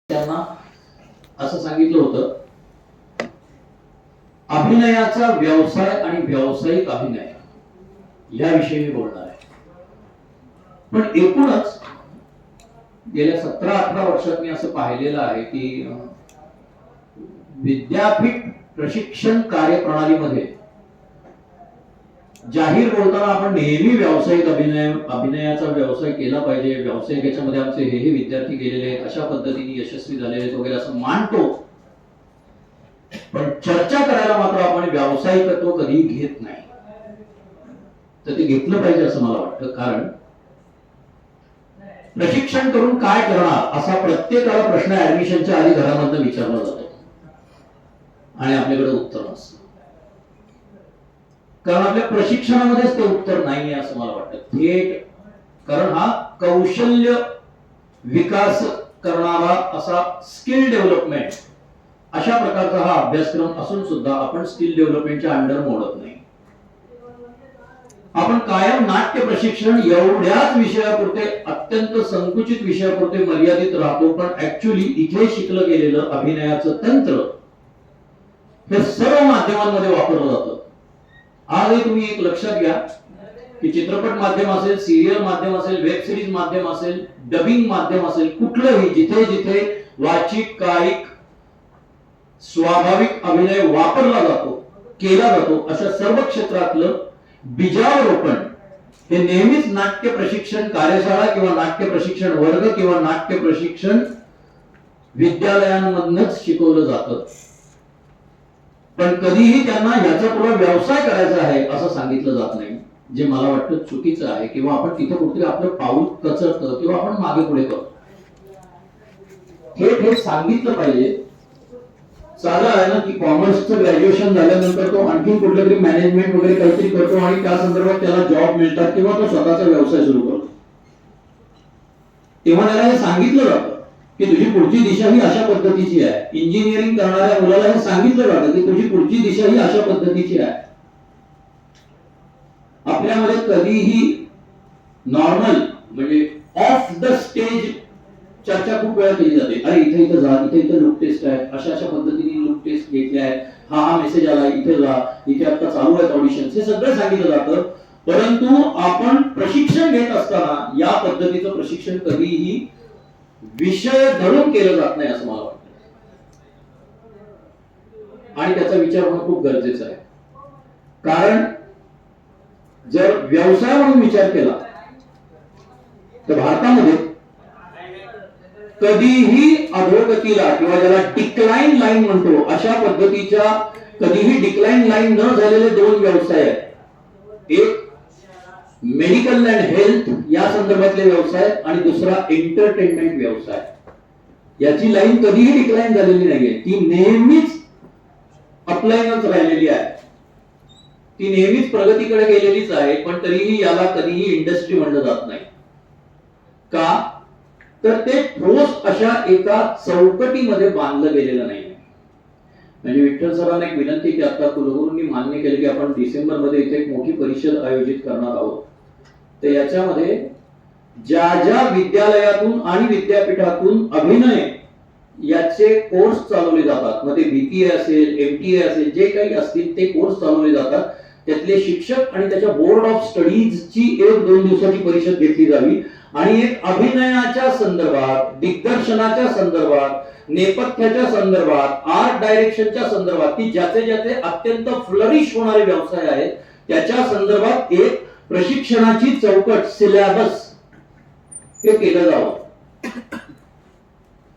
त्यांना असं सांगितलं होतं, अभिनयाचा व्यवसाय आणि व्यावसायिक अभिनय याविषयी मी बोलणार आहे. पण एकूणच गेल्या 17-18 वर्षात मी असं पाहिलेलं आहे की विद्यापीठ प्रशिक्षण कार्यप्रणालीमध्ये जाहीर बोलताना आपण नेहमी व्यावसायिक अभिनयाचा व्यवसाय केला पाहिजे, व्यावसायिक याच्यामध्ये आमचे हे विद्यार्थी गेलेले आहेत, अशा पद्धतीने यशस्वी झालेले आहेत वगैरे असं मानतो. पण चर्चा करायला मात्र आपण व्यावसायिकत्व कधी घेत नाही. तर ते घेतलं पाहिजे असं मला वाटतं. कारण प्रशिक्षण करून काय करणार असा प्रत्येकाला प्रश्न ऍडमिशनच्या आधी घरामधनं विचारला जातो आणि आपल्याकडे उत्तर नसतं. कारण आपल्या प्रशिक्षणामध्येच ते उत्तर नाहीये असं मला वाटतं. थेट कारण हा कौशल्य विकास करणारा असा स्किल डेव्हलपमेंट अशा प्रकारचा हा अभ्यासक्रम असून सुद्धा आपण स्किल डेव्हलपमेंटच्या अंडर मोडत नाही. आपण कायम नाट्य प्रशिक्षण एवढ्याच विषयापुरते, अत्यंत संकुचित विषयापुरते मर्यादित राहतो. पण ऍक्च्युअली इथे शिकलं गेलेलं अभिनयाचं तंत्र हे सर्व माध्यमांमध्ये वापरलं जातं. आजही तुम्ही एक लक्षात घ्या की चित्रपट माध्यम असेल, सिरियल माध्यम असेल, वेब सिरीज माध्यम असेल, डबिंग माध्यम असेल, कुठलंही जिथे जिथे वाचिक, कायिक, स्वाभाविक अभिनय वापरला जातो, केला जातो, अशा सर्व क्षेत्रातलं बीजारोपण हे नेहमीच नाट्य प्रशिक्षण कार्यशाळा किंवा नाट्य प्रशिक्षण वर्ग किंवा नाट्य प्रशिक्षण विद्यालयांमधूनच शिकवलं जातं. पण कधीही त्यांना याचा पुढे व्यवसाय करायचा आहे असं सांगितलं जात नाही, जे मला वाटतं चुकीचं आहे. किंवा आपण तिथे कुठेतरी आपलं पाऊल कचरतं किंवा आपण मागे पुढे करतो. हे सांगितलं पाहिजे. साधं आहे ना की कॉमर्सचं ग्रॅज्युएशन झाल्यानंतर तो आणखी कुठलं तरी मॅनेजमेंट वगैरे काहीतरी करतो आणि त्या संदर्भात त्याला जॉब मिळतात किंवा तो स्वतःचा व्यवसाय सुरू करतो. तेव्हा त्याला हे सांगितलं जातं की तुझी पुढची दिशा ही अशा पद्धतीची आहे. इंजिनिअरिंग करणाऱ्या मुलाला हे सांगितलं जातं की तुझी पुढची दिशा ही अशा पद्धतीची आहे. आपल्यामध्ये कधीही नॉर्मल म्हणजे ऑफ द स्टेज चर्चा खूप वेळा केली जाते. अरे इथे इथे जा, इथे लुक टेस्ट आहे, अशा अशा पद्धतीने लुक टेस्ट घेतले आहेत, हा मेसेज आला, इथे जा, इथे आता चालू आहेत ऑडिशन, हे सगळं सांगितलं जातं. परंतु आपण प्रशिक्षण घेत असताना या पद्धतीचं प्रशिक्षण कधीही विषय धरून केलं जात नाही असं मला वाटतं. आणि त्याचा विचार होणं खूप गरजेचं आहे. कारण जर व्यवसाय म्हणून विचार केला तर भारतामध्ये कधीही अधोगतीला किंवा ज्याला डिक्लाइन लाईन म्हणतो अशा पद्धतीच्या कधीही डिक्लाइन लाईन न झालेले दोन व्यवसाय आहेत. एक मेडिकल अँड हेल्थ या संदर्भातले व्यवसाय आणि दुसरा एंटरटेनमेंट व्यवसाय. याची लाईन कधीही डिक्लाइन झालेली नाहीये. ती नेहमीच अपलाईनच राहिलेली आहे. ती नेहमीच प्रगतीकडे गेलेलीच आहे. पण तरीही याला कधीही इंडस्ट्री म्हणलं जात नाही. का तर ते ठोस अशा एका चौकटीमध्ये बांधलं गेलेलं नाही. म्हणजे विठ्ठल सरांना एक विनंती की आता कुलगुरूंनी मान्य केलं की आपण डिसेंबर मध्ये इथे एक मोठी परिषद आयोजित करणार आहोत. तर याच्यामध्ये ज्या ज्या विद्यालयातून आणि विद्यापीठातून अभिनय याचे कोर्स चालवले जातात, मग ते बीपीए असेल, एमटीए असेल, जे काही असतील ते कोर्स चालवले जातात, त्यातले शिक्षक आणि त्याच्या बोर्ड ऑफ स्टडीजची 1-2 दिवसाची परिषद घेतली जावी आणि एक अभिनयाच्या संदर्भात, दिग्दर्शनाच्या संदर्भात, नेपथ्याच्या संदर्भात, आर्ट डायरेक्शनच्या संदर्भात की ज्याचे ज्याचे अत्यंत फ्लरिश होणारे व्यवसाय आहेत त्याच्या संदर्भात एक प्रशिक्षणाची चौकट, सिलेबस हे केलं जावं.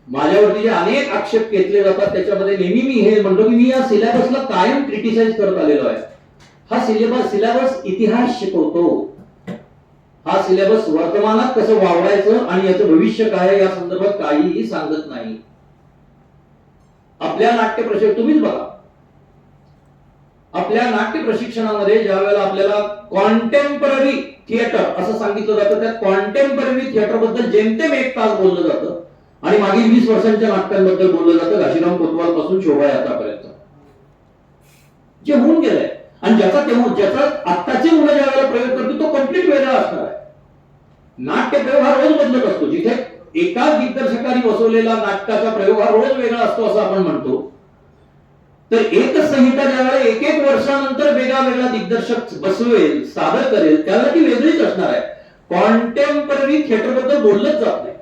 माझ्यावरती जे अनेक आक्षेप घेतले जातात त्याच्यामध्ये नेहमी मी हे म्हणतो की मी या सिलेबसला कायम क्रिटिसाइज करत आलेलो आहे. हा सिलेबस इतिहास शिकवतो. हा सिलेबस वर्तमानात कसं वावरायचं आणि याचं भविष्य काय या संदर्भात काहीही सांगत नाही. आपल्या नाट्य प्रशिक्षण तुम्हीच बघा, आपल्या नाट्य प्रशिक्षणामध्ये ज्या वेळेला आपल्याला कॉन्टेम्पररी थिएटर असं सांगितलं जातं, त्या कॉन्टेम्पररी थिएटर बद्दल जेमतेम 1 तास बोललं जातं आणि मागील 20 वर्षांच्या नाटकांबद्दल बोललं जातं, घाशीराम कोतवाल पासून शोभा यात्रापर्यंत, जे होऊन गेलंय. आणि ज्याचा आत्ताची मुलं ज्या वेळेला प्रयोग करतो तो कम्प्लीट वेगळा असणार आहे. नाट्य प्रयोग हा रोज बदलत असतो. जिथे एका दिग्दर्शकाने बसवलेला नाटकाचा प्रयोग हा रोज वेगळा असतो असं आपण म्हणतो, तर एकच संहिता ज्यावेळेला एक एक वर्षानंतर वेगळा वेगळा दिग्दर्शक बसवेल, सादर करेल, त्याला ती वेगळीच असणार आहे. कॉन्टेम्पररी थिएटर बद्दल बोललंच जात नाही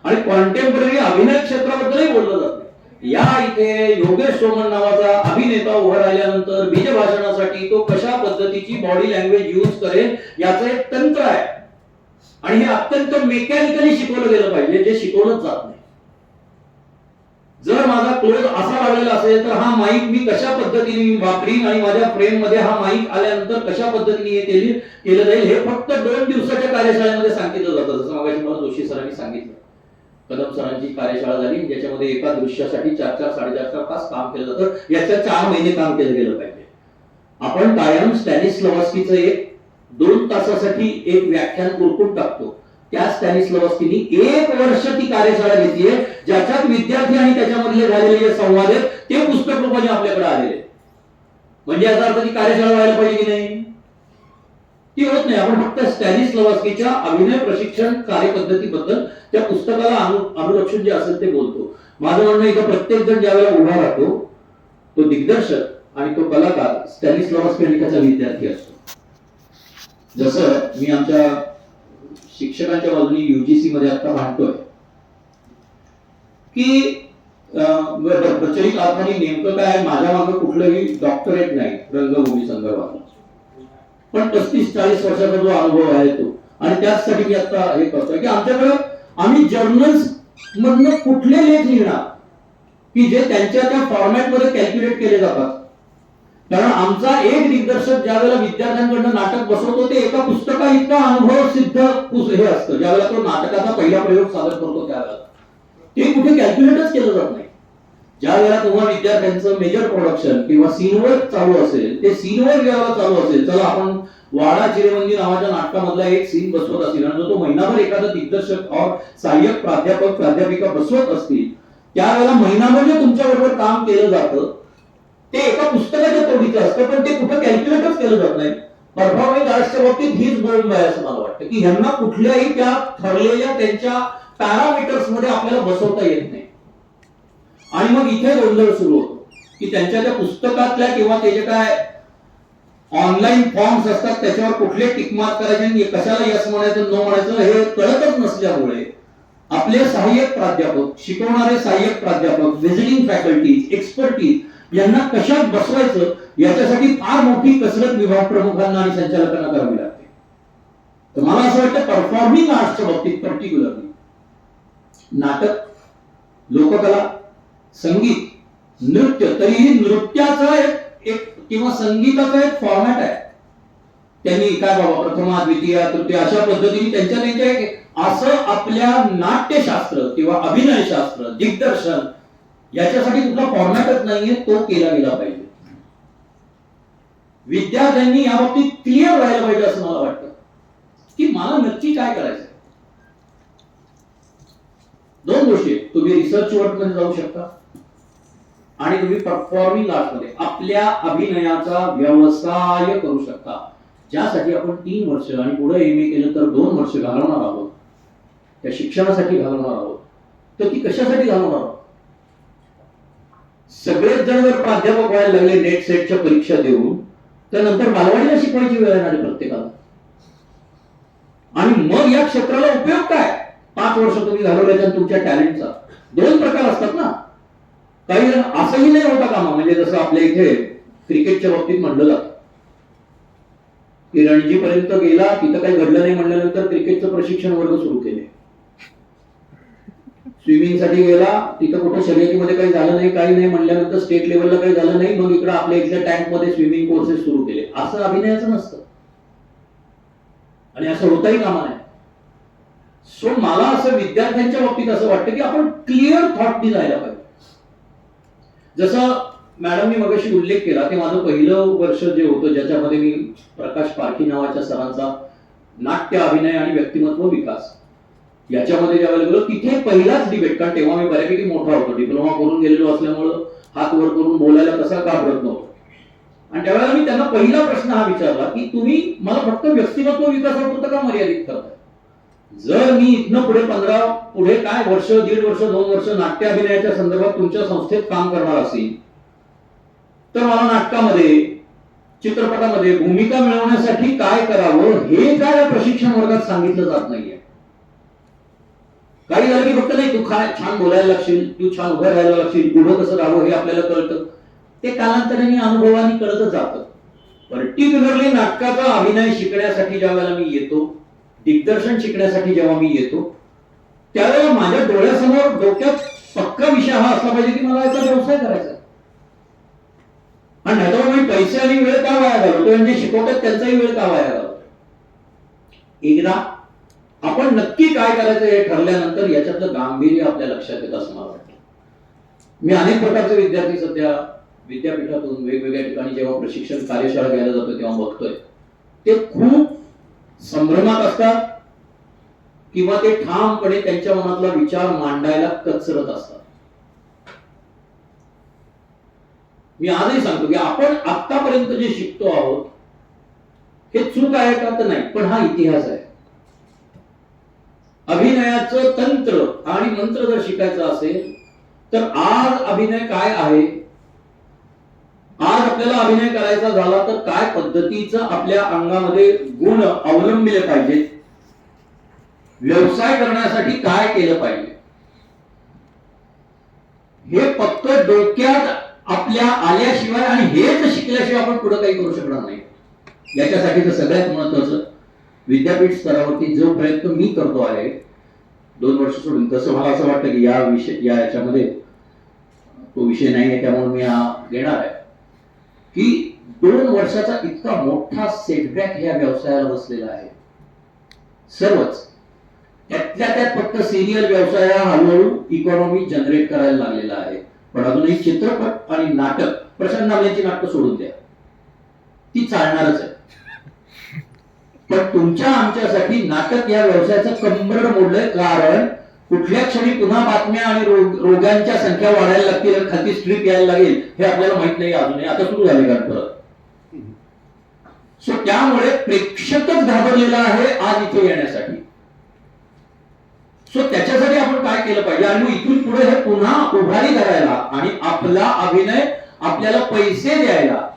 आणि कॉन्टेम्पररी अभिनय क्षेत्राबद्दलही बोललं जात नाही. या इथे योगेश सोमन नावाचा अभिनेता उभा राहिल्यानंतर बीजभाषणासाठी तो कशा पद्धतीची बॉडी लँग्वेज यूज करेल याचं एक तंत्र आहे आणि हे अत्यंत मेकॅनिकली शिकवलं गेलं पाहिजे, जे शिकवलंच जात नाही. जर माझा क्लोज असा लागलेला असेल तर हा माईक मी कशा पद्धतीने वापरीन आणि माझ्या फ्रेम मध्ये हा माईक आल्यानंतर कशा पद्धतीने हे केलं जाईल हे फक्त 2 दिवसाच्या कार्यशाळेमध्ये सांगितलं जातं. जसं मगाशी मला जोशी सरांनी सांगितलं, कदम सरांची कार्यशाळा झाली ज्याच्यामध्ये एका दृश्यासाठी 4-4 साडेचार तास काम केलं जातं. याच्या 4 महिने काम केलं गेलं पाहिजे. आपण कायम स्टॅनिस्लावस्कीचं एक 2 तासासाठी एक व्याख्यान कुरकुट टाकतो. त्या स्टॅनिस्लावस्कीनी 1 वर्ष ती कार्यशाळा घेतलीये, ज्याच्यात विद्यार्थी आणि त्याच्यामधले झालेले जे संवाद आहेत ते पुस्तक रूपाने आपल्याकडे आलेले. म्हणजे याचा अर्थ ती कार्यशाळा व्हायला पाहिजे की नाही? ती होत नाही. आपण फक्त स्टॅनिस्लावस्कीच्या अभिनय प्रशिक्षण कार्यपद्धतीबद्दल त्या पुस्तकाला अनुलक्षून जे असेल ते बोलतो. माझं म्हणणं इथं प्रत्येक जण ज्यावेळेला उभा राहतो तो दिग्दर्शक आणि तो कलाकार स्टॅनिस्लावस्की आणि त्याचा विद्यार्थी असतो. जसं मी आमच्या शिक्षकांच्या बाजूने युजीसी मध्ये आता भांडतोय की प्रचलित अर्थाने नेमकं काय, माझ्या मागे कुठलंही डॉक्टरेट नाही रंगभूमी संदर्भात, पण 35-40 वर्षाचा जो अनुभव आहे तो, आणि त्याचसाठी मी आता हे करतोय की आमच्याकडे आम्ही जर्नल्स मधनं कुठले लेख लिहिणार की जे त्यांच्या त्या फॉर्मॅट मध्ये कॅल्क्युलेट केले जातात. कारण आमचा एक दिग्दर्शक ज्या वेळेला विद्यार्थ्यांकडनं नाटक बसवतो ते एका पुस्तका इतका अनुभव सिद्ध हे असतं. ज्यावेळेला तो नाटकाचा पहिला प्रयोग सादर करतो त्यावेळेला ते कुठे कॅल्क्युलेटच केलं जात नाही. ज्या वेळेला तुम्हा विद्यार्थ्यांचं मेजर प्रोडक्शन किंवा सीनवर्क चालू असेल, ते सीनवर्क ज्यावेळेला चालू असेल, चला आपण वाडा चिरेबंदी नावाच्या नाटकामधला एक सीन बसवत असेल आणि तो महिनाभर एखादा दिग्दर्शक और सहाय्यक प्राध्यापक प्राध्यापिका बसवत असतील, त्यावेळेला महिनाभर जे तुमच्या बरोबर काम केलं जातं ते एका पुस्तकाच्या तोडीचं असतं, पण ते कुठं कॅल्क्युलेटच केलं जात नाही. परफॉर्मिंग आर्ट्सच्या बाबतीत हीच बोंब आहे असं मला वाटतं की ह्यांना कुठल्याही त्या ठरलेल्या त्यांच्या पॅरामीटर्स मध्ये आपल्याला बसवता येत नाही. आणि मग इथे गोंधळ सुरू होतो की त्यांच्या त्या पुस्तकातल्या किंवा ते जे काय ऑनलाईन फॉर्म्स असतात त्याच्यावर कुठले टिकमार्क करायचे आणि कशाला यस म्हणायचं नो म्हणायचं हे कळतच नसल्यामुळे आपले सहाय्यक प्राध्यापक, शिकवणारे सहाय्यक प्राध्यापक, व्हिजिटिंग फॅकल्टीज, एक्सपर्टीज यांना कशात बसवायचं याच्यासाठी फार मोठी कसरत विभाग प्रमुखांना आणि संचालकांना करावी लागते. तर मला असं वाटतं परफॉर्मिंग आर्ट्सच्या बाबतीत पर्टिक्युलरली नाटक, लोककला, संगीत, नृत्य, तरीही नृत्याचा एक किंवा संगीताचा एक फॉर्मॅट आहे. त्यांनी काय बाबा प्रथमा द्वितीय तृतीय अशा पद्धतीने त्यांच्या एक असं आपल्या नाट्यशास्त्र किंवा अभिनयशास्त्र, दिग्दर्शन याच्यासाठी कुठला फॉर्मॅटच नाहीये, तो केला गेला पाहिजे. विद्यार्थ्यांनी या बाबतीत क्लिअर व्हायला पाहिजे असं मला वाटतं की मला नक्की काय करायचं. 2 गोष्टी, तुम्ही रिसर्च वर्क मध्ये जाऊ शकता आणि तुम्ही परफॉर्मिंग आर्ट मध्ये आपल्या अभिनयाचा व्यवसाय करू शकता, ज्यासाठी आपण 3 वर्ष आणि पुढे एमए केलं तर 2 वर्ष घालवणार आहोत, त्या शिक्षणासाठी घालवणार आहोत. तर ती कशासाठी घालवणार आहोत? सगळेच जण जर प्राध्यापक व्हायला लागले नेट सेटच्या परीक्षा देऊन, तर नंतर बालवाडीला शिकवायची वेळ येणार आहे प्रत्येकाला. आणि मग या क्षेत्राला उपयोग काय? 5 वर्ष तुम्ही घालवल्याच्या तुमच्या टॅलेंटचा 2 प्रकार असतात ना. काही जण असंही नाही होता कामा, म्हणजे जसं आपल्या इथे क्रिकेटच्या बाबतीत म्हणलं जातं की रणजी पर्यंत गेला, तिथं काही घडलं नाही म्हणल्यानंतर क्रिकेटचं प्रशिक्षण वर्ग सुरू केले. स्विमिंग साठी गेला, तिथं कुठं शर्यतीमध्ये काही झालं नाही, काही नाही म्हणल्यानंतर स्टेट लेवलला काही झालं नाही, मग इकडे आपल्या इथल्या टँक मध्ये स्विमिंग कोर्सेस सुरू केले. असं अभिनयाचं नसतं आणि असं होताही कामा नाही. सो मला असं विद्यार्थ्यांच्या बाबतीत असं वाटतं की आपण क्लिअर थॉटनी जायला पाहिजे. जसं मॅडमनी मगाशी उल्लेख केला की माझं पहिलं वर्ष जे होतं ज्याच्यामध्ये मी प्रकाश पारखी नावाच्या सरांचा नाट्य, अभिनय आणि व्यक्तिमत्व विकास याच्यामध्ये ज्यावेळेला गेलो, तिथे पहिलाच डिबेट, कारण तेव्हा मी बऱ्यापैकी मोठा होतो, डिप्लोमा करून गेलेलो असल्यामुळं हात वर करून बोलायला तसा घाबरत नव्हतो. आणि त्यावेळेला मी त्यांना पहिला प्रश्न हा विचारला की तुम्ही मला फक्त व्यक्तिमत्व विकासापुरतं का मर्यादित करताय? जर मी इथनं पुढे काय वर्ष, 1.5 वर्ष, 2 वर्ष नाट्य अभिनयाच्या संदर्भात तुमच्या संस्थेत काम करणार असेल, तर मला नाटकामध्ये, चित्रपटामध्ये भूमिका मिळवण्यासाठी काय करावं हे काय या प्रशिक्षण वर्गात सांगितलं जात नाहीये. काही झालं की फक्त नाही तू छान बोलायला लागशील, तू छान उभं राहायला लागशील, उभं कसं राहावं हे आपल्याला कळतं. ते कालांतराने अनुभवाने कळतच जातं. पर्टिक्युलरली नाटकाचा अभिनय शिकण्यासाठी ज्या वेळेला मी येतो, दिग्दर्शन शिकण्यासाठी जेव्हा मी येतो, त्यावेळेला माझ्या डोळ्यासमोर डोक्यात पक्का विषय हा असला पाहिजे की मला याचा व्यवसाय करायचा. आणि नाहीतर मी पैसे आणि वेळ का वाया घालवतो, म्हणजे शिकवतात त्यांचाही वेळ का वाया घालवतो. एकदा आपण नक्की काय करायचं हे ठरल्यानंतर याच्यातलं गांभीर्य आपल्या लक्षात येत असं मला वाटतं. मी अनेक प्रकारचे विद्यार्थी सध्या विद्यापीठातून वेगवेगळ्या ठिकाणी जेव्हा प्रशिक्षण कार्यशाळा घ्यायला जातो तेव्हा बघतोय, ते खूप संभ्रमात असतात किंवा ते ठामपणे त्यांच्या मनातला विचार मांडायला कचरत असतात. मी आजही सांगतो की आपण आतापर्यंत जे शिकतो आहोत हे चूक आहे का, तर नाही, पण हा इतिहास आहे. अभिनयाचं तंत्र आणि मंत्र जर शिकायचं असेल तर आज अभिनय काय आहे, आज आपल्याला अभिनय करायचा झाला तर काय पद्धतीचं आपल्या अंगामध्ये गुण अवलंबिले पाहिजेत, व्यवसाय करण्यासाठी काय केलं पाहिजे, हे फक्त डोक्यात आपल्या आल्याशिवाय आणि हेच शिकल्याशिवाय आपण पुढे काही करू शकणार नाही. याच्यासाठी तर सगळ्यात महत्वाचं विद्यापीठ स्तरावरती जो प्रयत्न मी करतो आहे 2 वर्ष सोडून, तसं मला असं वाटतं की याच्यामध्ये तो विषय नाही आहे, त्यामुळे मी घेणार आहे की 2 वर्षाचा इतका मोठा सेटबॅक ह्या व्यवसायाला बसलेला आहे. सर्वच त्यातल्या त्यात फक्त सिरियल व्यवसाय हळूहळू इकॉनॉमी जनरेट करायला लागलेला आहे. पण अजूनही चित्रपट आणि नाटक, प्रशांत नामलेची नाटकं सोडून द्या, ती चालणारच आहे. पण तुमच्या आमच्यासाठी नाटक या व्यवसायाचं कंबरड मोडलंय. कारण कुठल्या क्षणी पुन्हा बातम्या आणि रोगांच्या संख्या वाढायला लागतील आणि खाली स्ट्रीप यायला लागेल हे आपल्याला माहित नाही अजूनही. आता सुरू झाले का परत. सो त्यामुळे प्रेक्षकच घाबरलेला आहे आज इथे येण्यासाठी. सो त्याच्यासाठी आपण काय केलं पाहिजे, आणि मग इथून पुढे हे पुन्हा उभारी करायला आणि आपला अभिनय आपल्याला पैसे द्यायला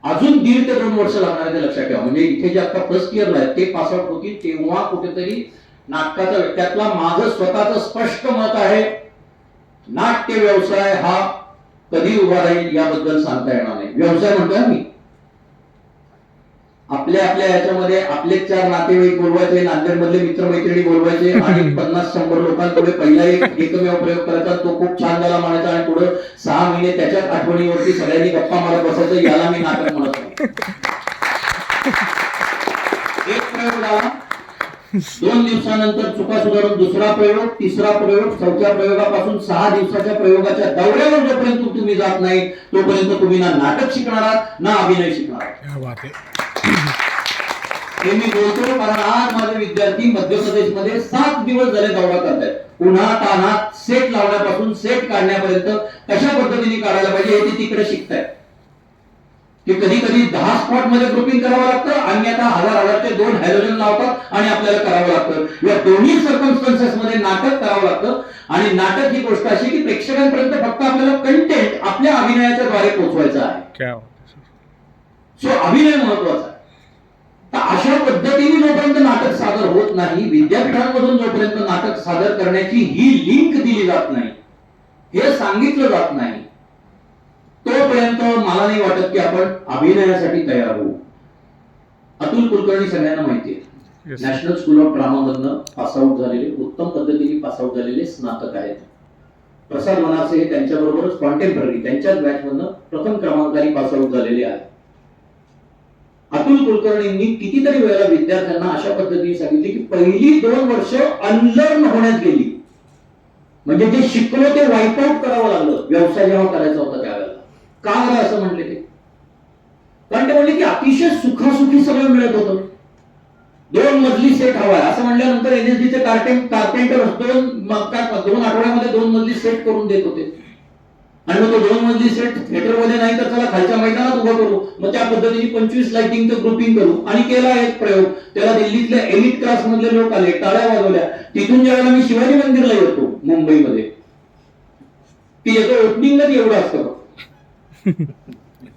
अजून 1.5 ते 2 वर्ष लागणार आहे, लक्षात ठेवा. म्हणजे इथे जे आता फर्स्ट इयरला आहे ते पास आउट होतील तेव्हा कुठेतरी नाटकाचा, त्यातला माझं स्वतःचं स्पष्ट मत आहे, नाट्य व्यवसाय हा कधी उभा राहील याबद्दल सांगता येणार नाही. व्यवसाय म्हणतोय मी, आपल्या याच्यामध्ये आपले 4 नातेवाईक बोलवायचे, नांदेड मधले मित्रमैत्रिणी बोलवायचे आणि 50-100 लोकांपुढे पहिला एकमेव प्रयोग करायचा, तो खूप छान झाला म्हणायचा आणि पुढे 6 महिने त्याच्याच आठवणीवरती सगळ्यांनी गप्पा मारत बसायचं. याला मी नाटक म्हणत नाही. एक प्रयोग झाला, 2 दिवसानंतर चुका सुधारून दुसरा प्रयोग, तिसरा प्रयोग, 4थ्या प्रयोगापासून 6 दिवसाच्या प्रयोगाच्या दौऱ्यावर जोपर्यंत तुम्ही जात नाही तोपर्यंत तुम्ही ना नाटक शिकणार आहात ना अभिनय शिकणार आहात. हे मी बोलतो कारण आज माझे विद्यार्थी मध्य प्रदेशमध्ये 7 दिवस झाले दौरा करतायत. पुन्हा तानात सेट लावण्यापासून सेट काढण्यापर्यंत कशा पद्धतीने काढायला पाहिजे हे ते तिकडे शिकतायत. ते कधी 10 स्पॉट मध्ये ग्रुपिंग करावं लागतं, अन्यथा 1000चे 2 हॅलोजन लावतात आणि आपल्याला करावं लागतं. या दोन्ही सर्कमस्टन्सेस मध्ये नाटक करावं लागतं. आणि नाटक ही गोष्ट अशी की प्रेक्षकांपर्यंत फक्त आपल्याला कंटेंट आपल्या अभिनयाच्या द्वारे पोहोचवायचं आहे. सो अभिनय महत्वाचा आहे. तर अशा पद्धतीने जोपर्यंत नाटक सादर होत नाही, विद्यापीठांमधून जोपर्यंत नाटक सादर करण्याची ही लिंक दिली जात नाही, हे सांगितलं जात नाही, तोपर्यंत मला नाही वाटत की आपण अभिनयासाठी तयार होऊ. अतुल कुलकर्णी सगळ्यांना माहिती आहे, नॅशनल स्कूल ऑफ ड्रामा मधनं पासआउट झालेले, उत्तम पद्धतीने पासआउट झालेले स्नातक आहेत. प्रसाद वनारसे हे त्यांच्याबरोबरच कॉन्टेम्पररी त्यांच्याच बॅच मधनं प्रथम क्रमांकाने पासआउट झालेले आहेत. अतुल कुलकर्णींनी कितीतरी वेळा विद्यार्थ्यांना अशा पद्धतीने सांगितले की पहिली 2 वर्ष अनलर्न होण्यात गेली. म्हणजे जे शिकलो ते वाईप आउट करावं लागलं व्यवसाय जेव्हा करायचा होता त्यावेळेला. का बरं असं म्हटले ते? कारण ते म्हणले की अतिशय सुखासुखी सगळं मिळत होतं. 2 मजली सेट हवाय असं म्हणल्यानंतर एनएसडीचे कार्पेंटर 2 आठवड्यामध्ये 2 मजली सेट करून देत होते. आणि मग तो 2 मजली सेट थिएटरमध्ये नाही तर चला खालच्या मैदानात उभा करू, मग त्या पद्धतीने 25 लाइटिंगचं ग्रुपिंग करू. आणि केला एक प्रयोग. त्याला दिल्लीतल्या एलिट क्लास मधले लोक आले, टाळ्या वाजवल्या. तिथून ज्यावेळेला मी शिवाजी मंदिरला येतो मुंबईमध्ये, की याचं ओपनिंगच एवढं असतं.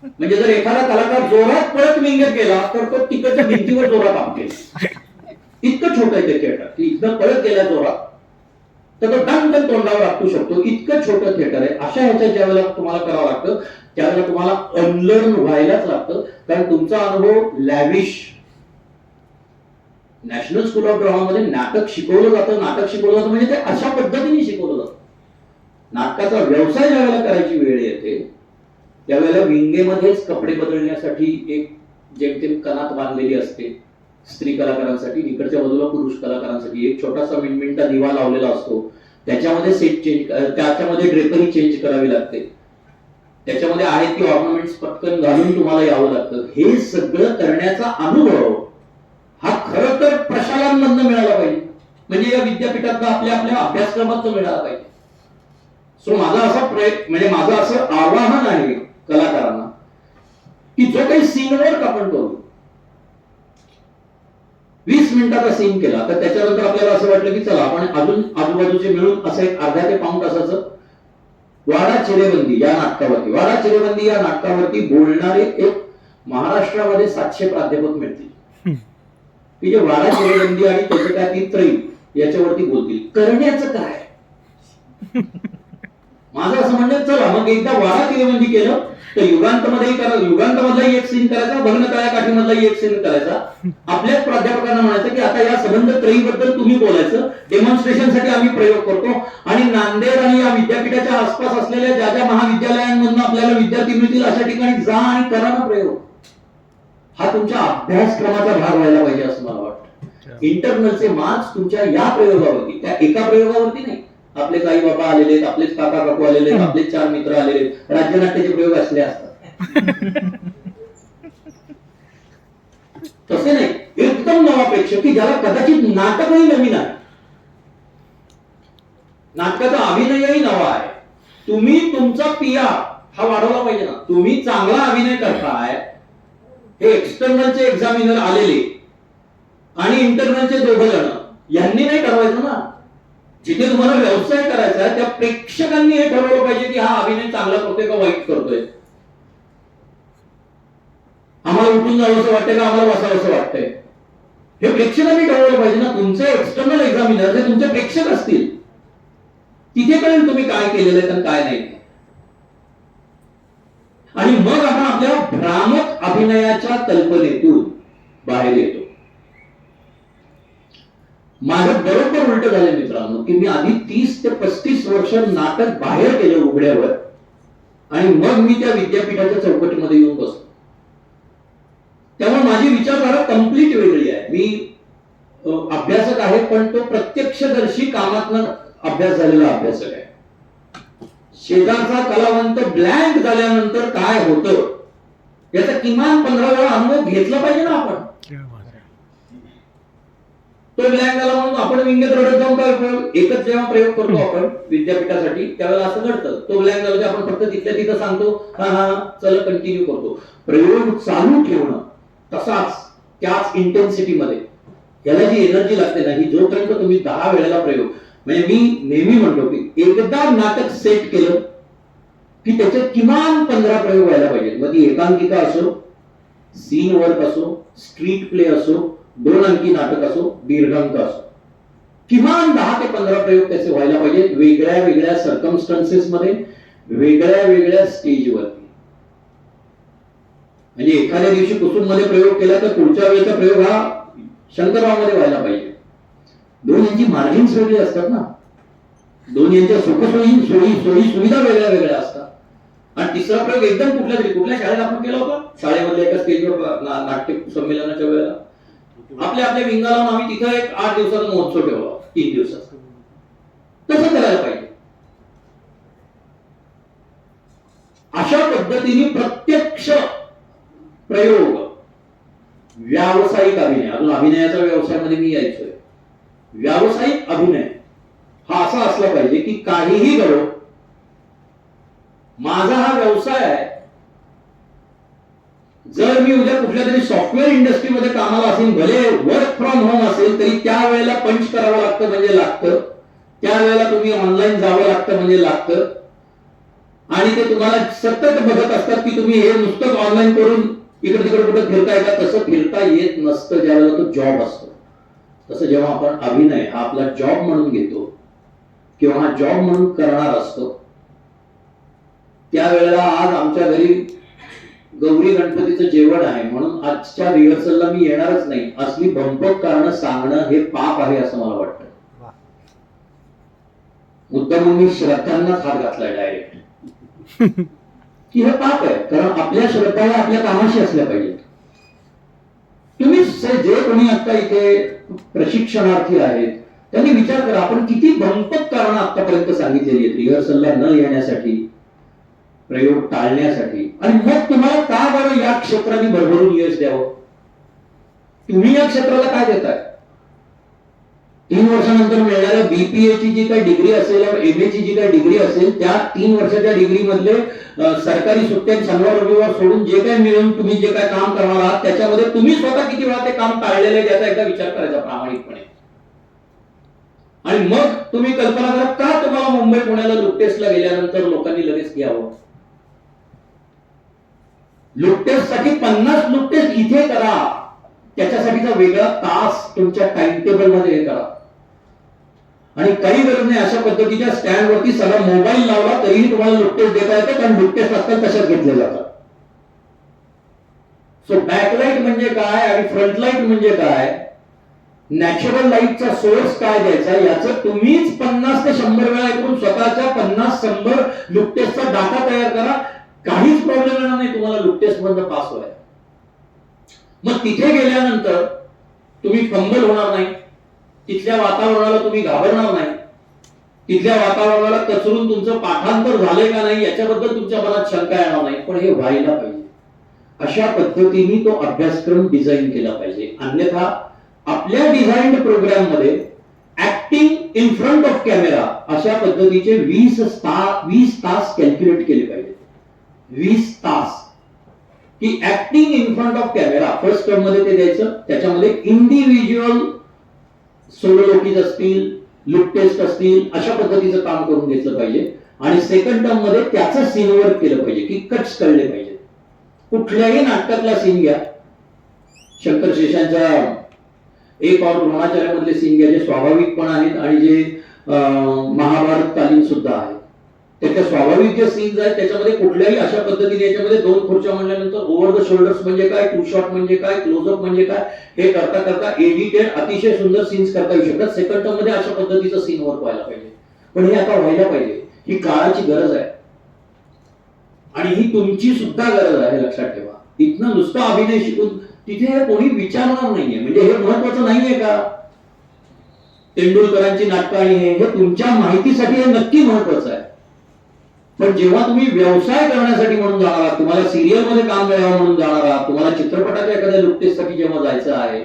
म्हणजे जर एखादा कलाकार जोरात पळत विंगत गेला तर तो तिकडच्या भिंतीवर जोरात आपटेल. इतकं छोटं आहे ते थिएटर, की इथं पळत गेला जोरात तर तो दणकन तोंडावर आपटू शकतो. इतकं छोटं थिएटर आहे. अशा ह्याच्या ज्या वेळेला तुम्हाला करावं लागतं त्यावेळेला तुम्हाला अनलर्न व्हायलाच लागतं, कारण तुमचा अनुभव lavish. National school of drama मध्ये नाटक शिकवलं जातं. नाटक शिकवलं जातं म्हणजे ते अशा पद्धतीने शिकवलं जातं. नाटकाचा व्यवसाय ज्या वेळेला करायची वेळ येते त्यावेळेला विंगेमध्येच कपडे बदलण्यासाठी एक जेमतेम कनात बांधलेली असते स्त्री कलाकारांसाठी, इकडच्या बाजूला पुरुष कलाकारांसाठी एक छोटासा मिनमिनटा दिवा लावलेला असतो. त्याच्यामध्ये सेट चेंज, त्याच्यामध्ये ड्रेपरी चेंज करावी लागते. त्याच्यामध्ये आहेत ती ऑर्नामेंट्स पटकन घालून तुम्हाला यावं लागतं. हे सगळं करण्याचा अनुभव हा खरं तर प्रशालांमधनं मिळाला पाहिजे, म्हणजे या विद्यापीठात आपल्या आपल्या अभ्यासक्रमात मिळाला पाहिजे. सो माझा असा प्रयत्न, म्हणजे माझं असं आवाहन आहे कलाकारांना की जो काही सीन वर्क आपण करू, 20 मिनिटाचा सीन केला तर त्याच्यानंतर आपल्याला असं वाटलं की चला आपण अजून आजूबाजूचे मिळून असं एक अर्धा ते पाऊण तासाचं वाडा चिरेबंदी या नाटकावरती, वाडा चिरेबंदी या नाटकावरती बोलणारे एक महाराष्ट्रामध्ये 700 प्राध्यापक मिळतील की जे वाडा चिरेबंदी आणि त्याचं काय ती त्रयी याच्यावरती बोलतील. करण्याचं काय? माझं असं म्हणणं चला मग एकदा वाडा चिरेबंदी केलं तर युगांतमध्येही करा, युगांतमधलाही एक सीन करायचा, भग्नकाळ्या काठीमधलाही एक सीन करायचा. आपल्याच प्राध्यापकांना म्हणायचं की आता या संबंध त्रयीबद्दल तुम्ही बोलायचं, डेमॉन्स्ट्रेशनसाठी आम्ही प्रयोग करतो. आणि नांदेड आणि या विद्यापीठाच्या आसपास असलेल्या ज्या ज्या महाविद्यालयांमधून आपल्याला विद्यार्थी मिळतील अशा ठिकाणी जा आणि करा ना प्रयोग. हा तुमच्या अभ्यासक्रमाचा भाग व्हायला पाहिजे असं मला वाटतं. इंटरनलचे मार्क्स तुमच्या या प्रयोगावरती, त्या एका प्रयोगावरती नाही. आपलेच आई बाबा आलेले आहेत, आपलेच काका काकू आलेले आहेत, आपलेच 4 मित्र आलेले आहेत, राज्यनाट्याचे प्रयोग असले असतात. तसे नाही, एकदम नवा प्रेक्षक की ज्याला कदाचित नाटकही नवीन आहे, नाटकाचा अभिनयही नवा आहे. तुम्ही तुमचा पीआर हा वाढवला पाहिजे ना. तुम्ही चांगला अभिनय करताय हे एक्सटर्नलचे एक्झामिनर आलेले आणि इंटरनलचे दोघं जण यांनी नाही ठरवायचं ना. जिथे तुम्हाला व्यवसाय करायचा आहे त्या प्रेक्षकांनी हे ठरवलं पाहिजे की हा अभिनय चांगला करतोय का वाईट करतोय. आम्हाला उठून जावंसं वाटतंय का आम्हाला बसावंसं वाटतंय, हे प्रेक्षकांनी ठरवलं पाहिजे ना. तुमचे एक्सटर्नल एक्झामिनर हे तुमचे प्रेक्षक असतील, तिथे कळेल तुम्ही काय केलेलं आहे आणि काय नाही. आणि मग आपण आपल्या भ्रामक अभिनयाच्या कल्पनेतून बाहेर येतो. माझं बरोबर उलट झालं मित्रांनो की मी आधी 30 ते 35 वर्ष नाटक बाहेर केलं उघड्यावर आणि मग मी त्या विद्यापीठाच्या चौकटीमध्ये येऊन बसलो. त्यामुळे माझी विचारधारा कंप्लीट वेगळी आहे. मी अभ्यासक आहे पण तो प्रत्यक्षदर्शी कामातनं अभ्यास झालेला अभ्यासक आहे. शेजारचा कलावंत ब्लँक झाल्यानंतर काय होतं याचा किमान 15 वेळा अनुभव घेतला पाहिजे ना आपण. तो ब्लँक झाला म्हणून आपण विंगेत रडत जाऊन काय उपयोग. एकच जेव्हा प्रयोग करतो आपण विद्यापीठासाठी त्यावेळेला असं घडतं. तो ब्लँक झाला की आपण फक्त तिथल्या तिथं सांगतो हा हा चला कंटिन्यू करतो. प्रयोग चालू ठेवणं तसाच त्याच इंटेन्सिटी मध्ये याला जी एनर्जी लागते ना, ही जोपर्यंत तुम्ही 10 वेळेला प्रयोग, म्हणजे मी नेहमी म्हणतो की एकदा नाटक सेट केलं की त्याचे किमान 15 प्रयोग व्हायला पाहिजेत. मग ती एकांकिका असो, सीन वर्क असो, स्ट्रीट प्ले असो, 2 अंकी नाटक असो, दीर्घांक असो, किमान 10 ते 15 प्रयोग त्याचे व्हायला पाहिजेत. वेगळ्या वेगळ्या सर्कमस्टन्सेस मध्ये, वेगळ्या वेगळ्या स्टेजवरती. म्हणजे एखाद्या दिवशी कुसुम मध्ये प्रयोग केला तर पुढच्या वेळेचा प्रयोग हा शंकरराव मध्ये व्हायला पाहिजे. 2 यांची मार्जिन्स वेगळी असतात ना, 2 यांच्या सुखसोयी सोयी सुविधा वेगळ्या वेगळ्या असतात. आणि तिसरा प्रयोग एकदम कुठल्या शाळेत आपण केला होता, शाळेमधल्या एका स्टेजवर नाट्य संमेलनाच्या वेळेला आपल्या विंगाला आम्ही तिथं एक 8 दिवसाचा महोत्सव ठेवला, 3 दिवसाचा. तसं करायला पाहिजे. अशा पद्धतीने प्रत्यक्ष प्रयोग, व्यावसायिक अभिनय, अजून अभिनयाचा व्यवसायामध्ये मी यायचोय. व्यावसायिक अभिनय हा असा असला पाहिजे की काहीही घडो, माझा हा व्यवसाय आहे, जर मी उद्या कुठल्या तरी सॉफ्टवेअर इंडस्ट्रीमध्ये कामाला असेल, भले वर्क फ्रॉम होम असेल, तरी त्यावेळेला पंच करावं लागतं म्हणजे लागतं, त्यावेळेला तुम्ही ऑनलाईन जावं लागतं म्हणजे लागतं, आणि ते तुम्हाला सतत बघत असतात की तुम्ही हे नुसतं ऑनलाईन करून इकडे तिकडे कुठे फिरताय का. तसं फिरता येत नसतं ज्यावेळेला तो जॉब असतो. तसं जेव्हा आपण अभिनय हा आपला जॉब म्हणून घेतो किंवा हा जॉब म्हणून करणार असतो, त्यावेळेला आज आमच्या घरी गौरी गणपतीचं जेवण आहे म्हणून आजच्या रिहर्सलला मी येणारच नाही असली भंपक कारण सांगणं हे पाप आहे असं मला वाटतं. मुद्दाम मी श्रद्धांनाच हात घातलाय डायरेक्ट की हे पाप आहे, कारण आपल्या श्रद्धा आपल्या कामाशी असल्या पाहिजेत. तुम्ही जे कोणी आता इथे प्रशिक्षणार्थी आहेत त्यांनी विचार करा, आपण किती भंपक कारण आतापर्यंत सांगितलेली आहेत रिहर्सलला न येण्यासाठी, प्रयोग टाळण्यासाठी, आणि मग तुम्हाला का बरं या क्षेत्राने भरभरून यश द्यावं. तुम्ही या क्षेत्राला काय देताय. 3 वर्षानंतर मिळणाऱ्या बीपीए ची जी काही डिग्री असेल और एमए ची जी काही डिग्री असेल, त्या 3 वर्षाच्या डिग्री मधले सरकारी सुट्ट्या शनिवार रविवार सोडून जे काही मिळून तुम्ही जे काही काम करणार आहात त्याच्यामध्ये तुम्ही स्वतः किती वेळा ते काम टाळलेलं आहे याचा एकदा विचार करायचा प्रामाणिकपणे. आणि मग तुम्ही कल्पना करा का तुम्हाला मुंबई पुण्याला लुक टेस्टला गेल्यानंतर लोकांनी लगेच घ्यावं. लुक टेस्ट साठी 50 लुक टेस्ट इथे करा, त्याच्यासाठीचा वेगळा तास तुमच्या टाइम टेबल मध्ये करा, आणि काही गरज नाही अशा पद्धतीच्या स्टँड वरती सगळा मोबाईल लावला तरीही तुम्हाला लुक टेस्ट देता येतं, कारण लुक टेस्ट आजकाल तशाच घेतल्या जातात. सो बॅकलाइट म्हणजे काय आणि फ्रंट लाईट म्हणजे काय, नॅचरल लाईटचा सोर्स काय द्यायचा याचं तुम्हीच 50 ते 100 वेळा ऐकून स्वतःच्या 50-100 लुक टेस्टचा डाटा तयार करा. काहीच प्रॉब्लेम येणार नाही तुम्हाला लुक टेस्ट मधनं पास व्हायला. मग तिथे गेल्यानंतर तुम्ही फंबल होणार नाही, तिथल्या वातावरणाला तुम्ही घाबरणार नाही, तिथल्या वातावरणाला कचरून तुमचं पाठांतर झालंय का नाही याच्याबद्दल तुमच्या मनात शंका येणार नाही. पण हे व्हायला पाहिजे, अशा पद्धतीने तो अभ्यासक्रम डिझाईन केला पाहिजे. अन्यथा आपल्या डिझाईन्ड प्रोग्राम मध्ये acting in front off camera अशा पद्धतीचे 20 तास कॅल्क्युलेट केले पाहिजे. 20 तास की acting in front off camera first term मध्ये ते द्यायचं, त्याच्यामध्ये इंडिव्हिज्युअल सोलोलोकीज असतील, लुक टेस्ट असतील, अशा पद्धतीचं काम करून घेतलं पाहिजे. आणि सेकंड टर्म मध्ये त्याचं सीन वर्क केलं पाहिजे की कट्स कळले पाहिजे. कुठल्याही नाटकातला सीन घ्या, शंकर शेषांच्या एक और द्रोणाचार्यामधले सीन घ्या, जे स्वाभाविक पण आहेत आणि जे महाभारत कालीन सुद्धा आहेत, त्याच्या स्वाभाविक जे सीन्स आहेत त्याच्यामध्ये कुठल्याही अशा पद्धतीने याच्यामध्ये 2 खुर्च्या म्हणल्यानंतर ओव्हर द शोल्डर्स म्हणजे काय, टू शॉट म्हणजे काय, क्लोजअप म्हणजे काय, हे करता करता एडिटेड अतिशय सुंदर सीन्स करता येऊ शकतात. सेकंड टर्म मध्ये अशा पद्धतीचं सीन वर्क व्हायला पाहिजे. पण हे आता व्हायला पाहिजे, ही काळाची गरज आहे आणि ही तुमची सुद्धा गरज आहे, लक्षात ठेवा. इथनं नुसतं अभिनय शिकून तिथे कोणी विचारणार नाहीये, म्हणजे हे महत्वाचं नाहीये का. तेंडुलकरांची नाटकं आणि हे तुमच्या माहितीसाठी हे नक्की महत्वाचं आहे. पण जेव्हा तुम्ही व्यवसाय करण्यासाठी म्हणून जाणार आहात, तुम्हाला सिरियल मध्ये काम मिळावं म्हणून जाणार आहात, तुम्हाला चित्रपटाच्या एखाद्या लुकटेस्टसाठी जेव्हा जायचं आहे,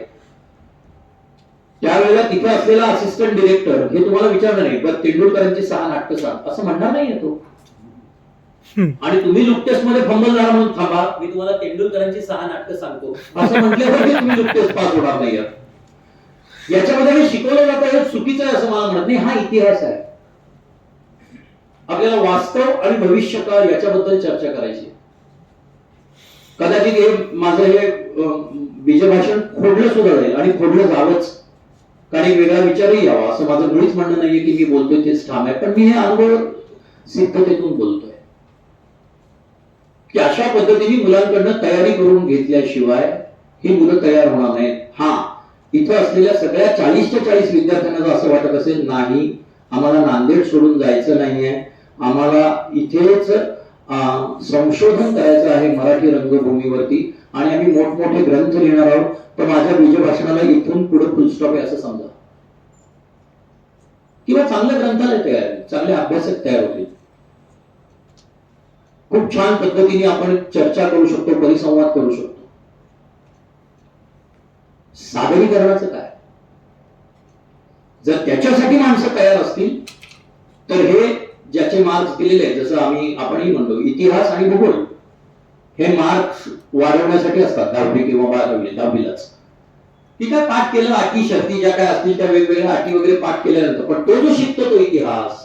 त्यावेळेला तिथे असलेला असिस्टंट डिरेक्टर हे तुम्हाला विचारणार नाही, बरं तेंडुलकरांची 6 नाटकं सांग असं म्हणणार नाहीये तो. आणि तुम्ही लुकटेस्ट मध्ये फंबल झाला म्हणून थांबा, मी तुम्हाला तेंडुलकरांची 6 नाटकं सांगतो असं म्हटल्यावर तुम्ही लुकटेस्ट पास होणार नाही. याच्यामध्ये हे शिकवलं जातं हे चुकीचं आहे असं मला म्हणत नाही. हा इतिहास आहे. आपल्याला वास्तव आणि भविष्यकाळ याच्याबद्दल चर्चा करायची. कदाचित हे माझं हे बीजभाषण खोडलं सुद्धा जाईल आणि खोडलं जावंच, कारण एक वेगळा विचारही यावा असं माझं मुळीच म्हणणं नाहीये की मी बोलतोय तेच ठाम आहे. पण मी हे अनुभव सिद्धतेतून बोलतोय की अशा पद्धतीने मुलांकडनं तयारी करून घेतल्याशिवाय ही मुलं तयार होणार नाहीत. हा, इथं असलेल्या सगळ्या 40च्या 40 विद्यार्थ्यांना असं वाटत असेल नाही आम्हाला नांदेड सोडून जायचं नाहीये, आम्हाला इथेच संशोधन करायचं आहे मराठी रंगभूमीवरती आणि आम्ही मोठमोठे ग्रंथ लिहिणार आहोत, तर माझ्या बीजभाषणाला इथून पुढे फुलस्टॉप आहे असं समजा. किंवा चांगलं ग्रंथालय तयार आहे, चांगले अभ्यासक तयार होतील, खूप छान पद्धतीने आपण चर्चा करू शकतो, परिसंवाद करू शकतो. सादरीकरणाचं काय, जर त्याच्यासाठी माणसं तयार असतील तर हे ज्याचे मार्क्स दिलेले आहेत, जसं आपणही म्हणतो इतिहास आणि भूगोल हे मार्क्स वाढवण्यासाठी असतात 10वी किंवा 12वीलाच. ठीक आहे, पाठ केलं, अटी शर्ती ज्या काय असतील त्या वेगवेगळ्या अटी वगैरे पाठ केल्यानंतर पण तो जो शिकतो तो इतिहास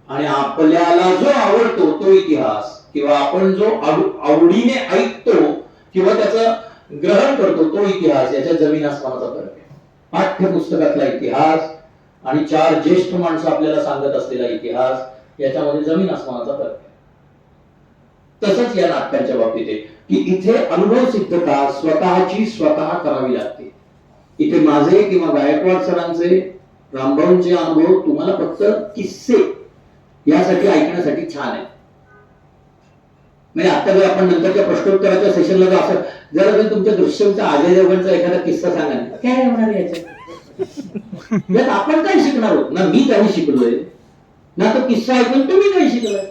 आणि आपल्याला जो आवडतो तो इतिहास किंवा आपण जो आवडीने ऐकतो किंवा त्याचं ग्रहण करतो तो इतिहास, याच्या जमीन आसमानाचा फरक आहे. पाठ्यपुस्तकातला इतिहास आणि 4 ज्येष्ठ माणसं आपल्याला सांगत असलेला इतिहास, याच्यामध्ये जमीन आसमानाचा फरक आहे. तसंच या नाटकांच्या बाबतीत आहे की इथे अनुभव सिद्धता स्वतःची स्वतः करावी लागते. इथे माझे किंवा गायकवाड सरांचे, रामभाऊंचे अनुभव तुम्हाला फक्त किस्से यासाठी ऐकण्यासाठी छान आहे. म्हणजे आता जर आपण नंतरच्या प्रश्नोत्तराच्या सेशनला जर असं जर तुमच्या दृश्यमचा अजय देवगणचा एखादा किस्सा सांगा, काय होणार याच्यात? आपण काय शिकणार आहोत ना? मी काही शिकलोय ना, तो किस्सा ऐकून तुम्ही काही शिकलाय.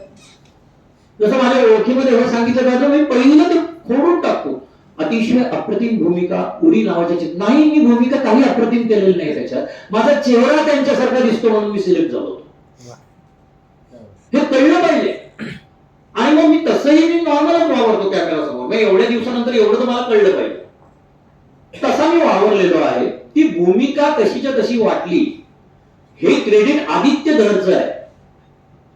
जसं माझ्या ओळखीमध्ये हे सांगितलं जातं, मी पहिलं ते खोडून टाकतो. अतिशय अप्रतिम भूमिका, उरी नावाच्या नाही, मी भूमिका काही अप्रतिम केलेली नाही त्याच्यात, माझा चेहरा त्यांच्यासारखा दिसतो म्हणून मी सिलेक्ट झालो होतो. हे कळलं पाहिजे. आणि मग मी तसंही मी नॉर्मलच वावरतो कॅमेरासमोर. मग एवढ्या दिवसानंतर एवढं तर मला कळलं पाहिजे, तसा मी वावरलेलो आहे. ती भूमिका तशीच्या तशी वाटली हे क्रेडिट आदित्य धरचं आहे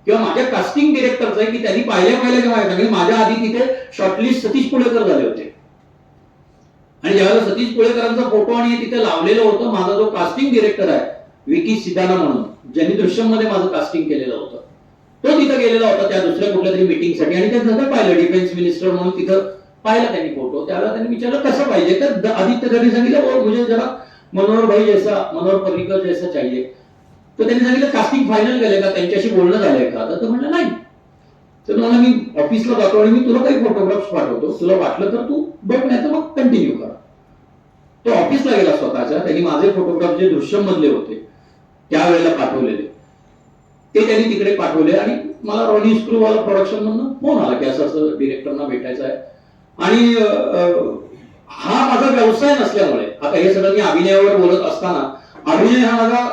किंवा माझ्या कास्टिंग डिरेक्टरचं आहे की त्यांनी पाहिल्या जेव्हा सांगितलं. माझ्या आधी तिथे शॉर्टलिस्ट सतीश पुळेकर झाले होते आणि ज्यावेळेला सतीश पुळेकरांचा फोटो आणि तिथे लावलेलं होतं, माझा जो कास्टिंग डिरेक्टर आहे विकी सिदाना म्हणून, ज्यांनी दृश्यम मध्ये माझं कास्टिंग केलेलं होतं, तो तिथं गेलेला होता त्या दुसऱ्या कुठल्या तरी मीटिंगसाठी आणि त्याचं पाहिलं डिफेन्स मिनिस्टर म्हणून तिथं पाहिला त्यांनी फोटो. त्यावेळेला त्यांनी विचारलं कसं पाहिजे, तर आदित्य त्यांनी सांगितलं मुझे जरा मनोहर भाई जैसा, मनोहर पर्रिकर जैसा चाहिए. तर त्यांनी सांगितलं कास्टिंग फायनल केलंय का, त्यांच्याशी बोलणं झालंय का? तर म्हणलं नाही. तर मला मी ऑफिसला जातो आणि मी तुला काही फोटोग्राफ्स पाठवतो, तुला वाटलं तर तू बघ, नाही तर मग कंटिन्यू कर. तो ऑफिसला गेला स्वतःच्या, त्यांनी माझे फोटोग्राफ जे दृश्यम मधले होते त्यावेळेला पाठवलेले ते त्यांनी तिकडे पाठवले आणि मला रॉनी स्क्रूवाला प्रोडक्शन मधून फोन आला की असं असं डिरेक्टरना भेटायचं आहे. आणि हा माझा व्यवसाय नसल्यामुळे, आता हे सगळं मी अभिनयावर बोलत असताना, अभिनय हा माझा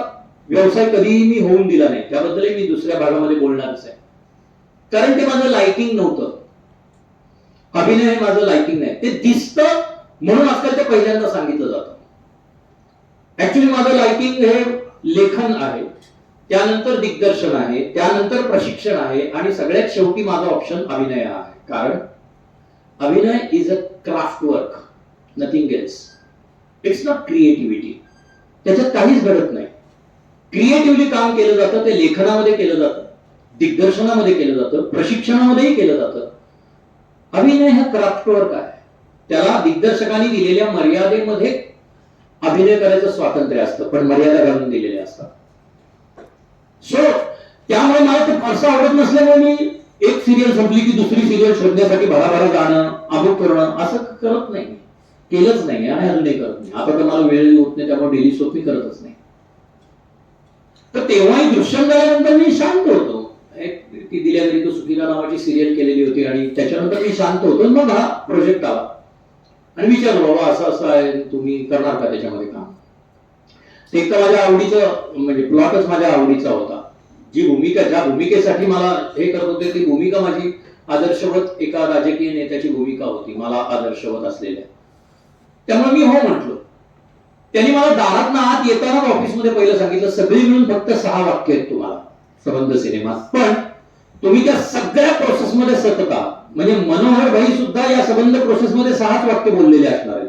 व्यवसाय कधीही मी होऊन दिला नाही, त्याबद्दलही मी दुसऱ्या भागामध्ये बोलणारच आहे. कारण ते माझं लायकिंग नव्हतं. अभिनय हे माझं लायकिंग नाही, ते दिसतं म्हणून आजकाल ते पहिल्यांदा सांगितलं जातं. ऍक्च्युली माझं लायकिंग हे लेखन आहे, त्यानंतर दिग्दर्शन आहे, त्यानंतर प्रशिक्षण आहे आणि सगळ्यात शेवटी माझा ऑप्शन अभिनय आहे. कारण अभिनय is a craft work, nothing else. It's not creativity. त्याच्यात काहीच घडत नाही. क्रिएटिव्हली काम केलं जातं, ते लेखनामध्ये केलं जातं, दिग्दर्शनामध्ये केलं जातं, प्रशिक्षणामध्येही केलं जातं. अभिनय हा क्राफ्ट वर्क आहे. त्याला दिग्दर्शकांनी दिलेल्या मर्यादेमध्ये अभिनय करायचं स्वातंत्र्य असतं, पण मर्यादा घालून दिलेल्या असतात. सो त्यामुळे मला ते फारसं आवडत नसल्यामुळे मी एक सिरियल संपली की दुसरी सिरियल शोधण्यासाठी भराभरा जाणं, अमुक करणं असं करत नाही, केलंच नाही आणि अजूनही करत नाही. आता तर मला वेळ होत नाही, त्यामुळे डेली सोप मी करतच नाही. तर तेव्हाही दृश्यम झाल्यानंतर मी शांत होतो. ती दिल्या तरी तो सुखीला नावाची सिरियल केलेली होती आणि त्याच्यानंतर मी शांत होतो. मग हा प्रोजेक्ट आला आणि विचारलो बाबा असं असं आहे, तुम्ही करणार का त्याच्यामध्ये काम? ते तर माझ्या आवडीचं, म्हणजे प्लॉटच माझ्या आवडीचा होता. जी भूमिका, ज्या भूमिकेसाठी मला हे करत होते ती भूमिका माझी आदर्शवत एका राजकीय नेत्याची भूमिका होती, मला आदर्शवत असलेल्या. त्यामुळे मी हो म्हटलो. त्यांनी मला दारातनं आत येताना ऑफिसमध्ये पहिलं सांगितलं, सगळी मिळून फक्त 6 वाक्य आहेत तुम्हाला संबंध सिनेमात, पण तुम्ही त्या सगळ्या प्रोसेसमध्ये सतत आहात. म्हणजे मनोहर भाई सुद्धा या संबंध प्रोसेसमध्ये 6च वाक्य बोललेले असणार आहेत,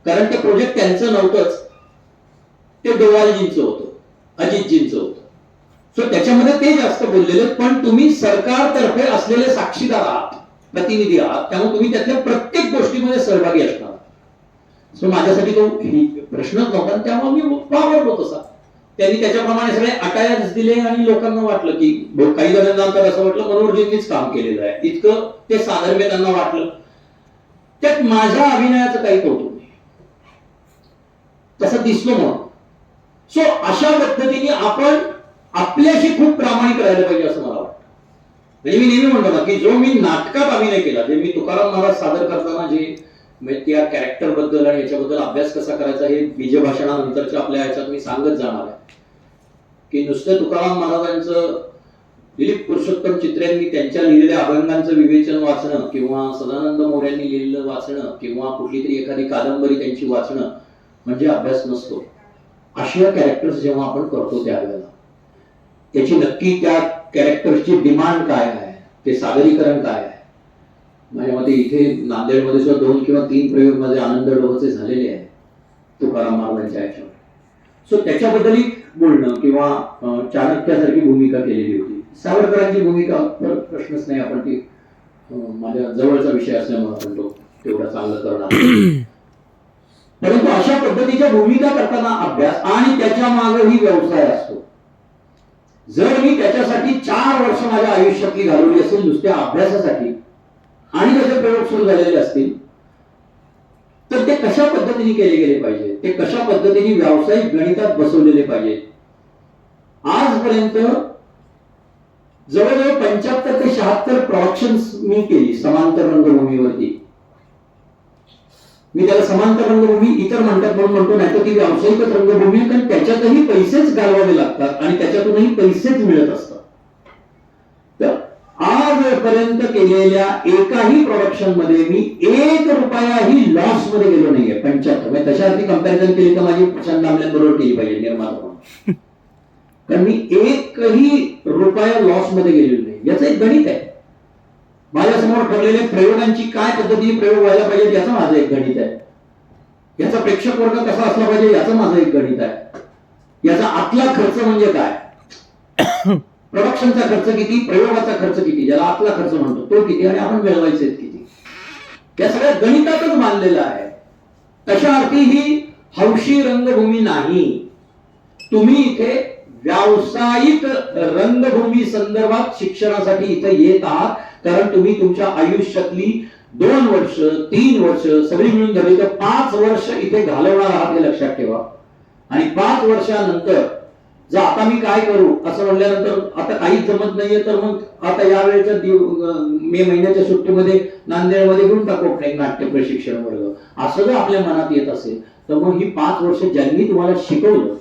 कारण ते प्रोजेक्ट त्यांचं नव्हतंच, ते डोवालजींचं होतं, अजितजींचं होतं. सो त्याच्यामध्ये ते जास्त बोललेले, पण तुम्ही सरकारतर्फे असलेले साक्षीदार आहात, प्रतिनिधी आहात, त्यामुळे तुम्ही त्यातल्या प्रत्येक गोष्टीमध्ये सहभागी असणार. सो माझ्यासाठी तो प्रश्नच नव्हता, त्यामुळे मी वावरलो तसा. त्यांनी त्याच्याप्रमाणे सगळे अटायर्स दिले आणि लोकांना वाटलं की, काही जणांना तर असं वाटलं मनोहरजींनीच काम केलेलं आहे, इतकं ते साधर्म्य त्यांना वाटलं. त्यात माझ्या अभिनयाचं काही कौतुक नाही, तसं दिसलो म्हणून. सो अशा पद्धतीने आपण आपल्याशी खूप प्रामाणिक राहिलं पाहिजे असं मला वाटतं. म्हणजे मी नेहमी म्हणतो ना की जो मी नाटकात अभिनय केला, जे मी तुकाराम महाराज सादर करताना जे त्या कॅरेक्टर बद्दल आणि याच्याबद्दल अभ्यास कसा करायचा हे बीजभाषणानंतरच्या आपल्या ह्याच्यात मी सांगत जाणार आहे की नुसतं तुकाराम महाराजांचं दिलीप पुरुषोत्तम चित्र्यांनी त्यांच्या लिहिलेल्या अभंगांचं विवेचन वाचणं किंवा सदानंद मोऱ्यांनी लिहिलेलं वाचणं किंवा कुठली तरी एखादी कादंबरी त्यांची वाचणं म्हणजे अभ्यास नसतो. अशा कॅरेक्टर्स जेव्हा आपण करतो त्यावेळेला त्याची नक्की त्या कॅरेक्टर्सची डिमांड काय आहे, ते सादरीकरण काय आहे. माझ्या मते इथे नांदेडमध्ये सुद्धा 2 किंवा 3 प्रयोग माझे आनंद डोहचे झालेले आहेत तुकाराम महाराजांच्या याच्यावर. सो त्याच्याबद्दलही बोलणं किंवा चाणक्यासारखी भूमिका केलेली होती. सावरकरांची भूमिका प्रश्नच नाही, आपण ती माझ्या जवळचा विषय असल्यामुळे आपण तो तेवढा चांगलं करणार. परंतु अशा पद्धतीच्या भूमिका करताना अभ्यास आणि त्याच्या मागेही व्यवसाय असतो. जर मी त्याच्यासाठी 4 वर्ष माझ्या आयुष्यातली घालवली असेल नुसत्या अभ्यासासाठी आणि त्याचे प्रयोग सुरू झालेले असतील तर ते कशा पद्धतीने केले गेले पाहिजे, ते कशा पद्धतीने व्यावसायिक गणितात बसवलेले पाहिजे. आजपर्यंत जवळजवळ 75 ते 76 प्रोडक्शन्स मी केली समांतर रंगभूमीवरती. मी त्याला समांतर रंगभूमी इतर म्हणतात म्हणून म्हणतो, नाही तर ती व्यावसायिकच रंगभूमी आहे, कारण त्याच्यातही पैसेच घालवावे लागतात आणि त्याच्यातूनही पैसेच मिळत असतात. तर आजपर्यंत केलेल्या एकाही प्रोडक्शन मध्ये मी 1 रुपयाही लॉस मध्ये गेलो नाहीये. 75 म्हणजे तशावरती कंपॅरिझन केली तर माझी प्रशांत दामलेंबरोबर केली पाहिजे निर्माता म्हणून, कारण मी 1ही रुपया लॉस मध्ये गेलेलो नाही. याचं एक गणित आहे. माझ्यासमोर ठरलेल्या प्रयोगांची काय पद्धतीने प्रयोग व्हायला पाहिजे याचं माझं एक गणित आहे. याचा प्रेक्षक वर्ग कसा असला पाहिजे याचं माझं एक गणित आहे. याचा आतला खर्च म्हणजे काय, प्रोडक्शनचा खर्च किती, प्रयोगाचा खर्च किती, ज्याला आतला खर्च म्हणतो तो किती आणि आपण मिळवायचे किती, या सगळ्या गणितातच मानलेलं आहे. तशा अर्थी ही हौशी रंगभूमी नाही. तुम्ही इथे व्यावसायिक रंगभूमी संदर्भात शिक्षणासाठी इथे येत आहात, कारण तुम्ही तुमच्या आयुष्यातली 2 वर्ष 3 वर्ष सगळी मिळून धरली तर 5 वर्ष इथे घालवणार आहात हे लक्षात ठेवा. आणि 5 वर्षानंतर जर आता मी काय करू असं म्हणल्यानंतर आता काहीच जमत नाहीये तर मग आता या वेळेच्या मे महिन्याच्या सुट्टीमध्ये नांदेडमध्ये घेऊन टाकू एक नाट्य प्रशिक्षण वर्ग, असं जर आपल्या मनात येत असेल तर मग ही 5 वर्ष ज्यांनी तुम्हाला शिकवलं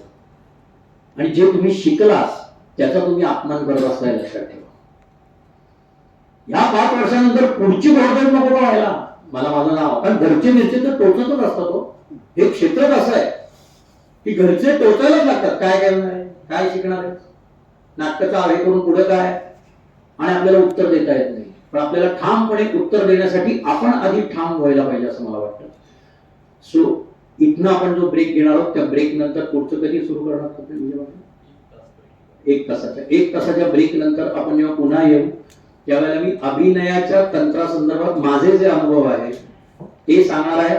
आणि जे तुम्ही शिकलास त्याचा तुम्ही अपमान करत असता हे लक्षात ठेवा. या 5 वर्षानंतर पुढची घोडदौड नको व्हायला. मला माझं नाव, कारण घरचे मिरचे तर टोचतच असतात. हे क्षेत्रच असं आहे की घरचे टोचायलाच लागतात. काय करणार आहे, काय शिकणार आहे, नाटकाचा आवे करून पुढे काय, आणि आपल्याला उत्तर देता येत नाही. पण आपल्याला ठामपणे उत्तर देण्यासाठी आपण आधी ठाम व्हायला पाहिजे असं मला वाटतं. सो इथनं आपण जो ब्रेक घेणार आहोत त्या ब्रेक नंतर पुढचं कधी सुरू करणार आहोत, 1 तासाच्या ब्रेक नंतर आपण जेव्हा पुन्हा येऊ त्यावेळेला मी अभिनयाच्या तंत्रासंदर्भात माझे जे अनुभव आहे ते सांगणार आहे.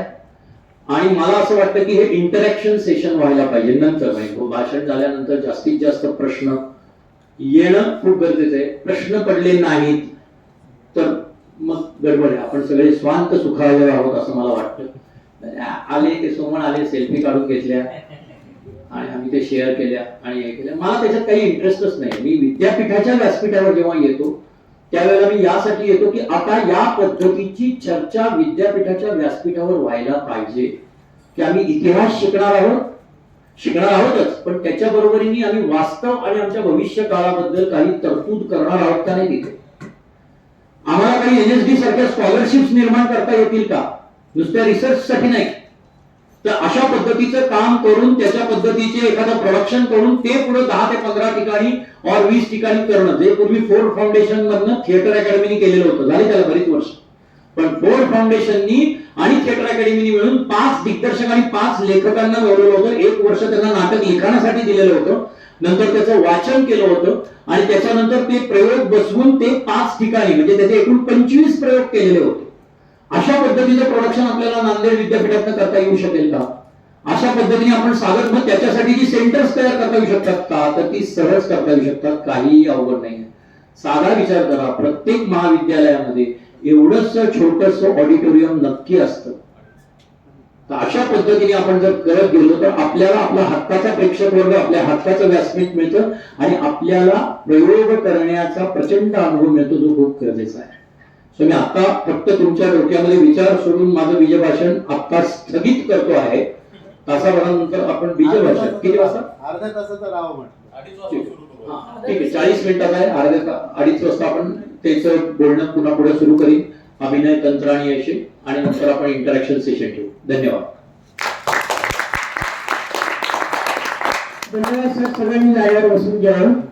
आणि मला असं वाटतं की हे इंटरॅक्शन सेशन व्हायला पाहिजे. नंतर भाषण झाल्यानंतर जास्तीत जास्त प्रश्न येणं खूप गरजेचं आहे. प्रश्न पडले नाहीत तर मग गडबड आहे. आपण सगळे स्वांत सुखावले आहोत असं मला वाटतं. आले ते सोमण आले, सेल्फी काढून घेतल्या आणि आम्ही ते शेअर केल्या आणि हे केल्या. मला त्याच्यात काही इंटरेस्टच नाही. मी विद्यापीठाच्या व्यासपीठावर जेव्हा येतो त्यावेळेला मी यासाठी येतो की आता या पद्धतीची चर्चा विद्यापीठाच्या व्यासपीठावर व्हायला पाहिजे की आम्ही इतिहास शिकणार आहोतच, पण त्याच्या बरोबरीने आम्ही वास्तव आणि आमच्या भविष्य काळाबद्दल काही तरतूद करणार आहोत का नाही तिथे. आम्हाला काही NSD सारख्या स्कॉलरशिप्स निर्माण करता येतील का, नुसत्या रिसर्च साठी नाही. तर अशा पद्धतीचं काम करून त्याच्या पद्धतीचे एखादं प्रोडक्शन करून ते पुढे 10 ते 15 ठिकाणी और 20 ठिकाणी करणं, जे पूर्वी फोर्ड फाउंडेशन मधनं थिएटर अकॅडमीने केलेलं होतं, झाले त्याला बरीच वर्ष. पण फोर्ड फाउंडेशननी आणि थिएटर अकॅडमीने मिळून 5 दिग्दर्शक आणि 5 लेखकांना मिळवलं होतं. 1 वर्ष त्यांना नाटक लिखाणासाठी दिलेलं होतं, नंतर त्याचं वाचन केलं होतं आणि त्याच्यानंतर ते प्रयोग बसवून ते 5 ठिकाणी म्हणजे त्याचे एकूण 25 प्रयोग केलेले होते. अशा पद्धतीचं प्रोडक्शन आपल्याला नांदेड विद्यापीठातनं करता येऊ शकेल का? अशा पद्धतीने आपण साधन मग त्याच्यासाठी जी सेंटर्स तयार करता येऊ शकतात का, तर ती सहज करता येऊ शकतात. काहीही अवघड नाही. साधा विचार करा, प्रत्येक महाविद्यालयामध्ये एवढंच छोटस ऑडिटोरियम नक्की असतं. तर अशा पद्धतीने आपण जर करत गेलो तर आपल्याला आपला हक्काचा प्रेक्षक वर्ग, आपल्या हक्काचं व्यासपीठ मिळतं आणि आपल्याला प्रयोग करण्याचा प्रचंड अनुभव मिळतो जो खूप गरजेचा आहे. सो मी आता फक्त तुमच्या डोक्यामध्ये विचार सोडून माझं बीजभाषण आता स्थगित करतो आहे. तासाभरानंतर आपण बीजभाषण किती वाजता, अर्ध्या तासाचा राव म्हटलं. हा, ठीक आहे. 40 मिनिटाचा आहे. अर्ध्या 2:30 वाजता आपण त्याचं बोलणं पुन्हा पुढे सुरू करीन. अभिनय, तंत्र आणि यश, आणि नंतर आपण इंटरॅक्शन सेशन ठेवू. धन्यवाद. धन्यवाद सर. सगळ्यांनी जागेवर बसून घ्यावं.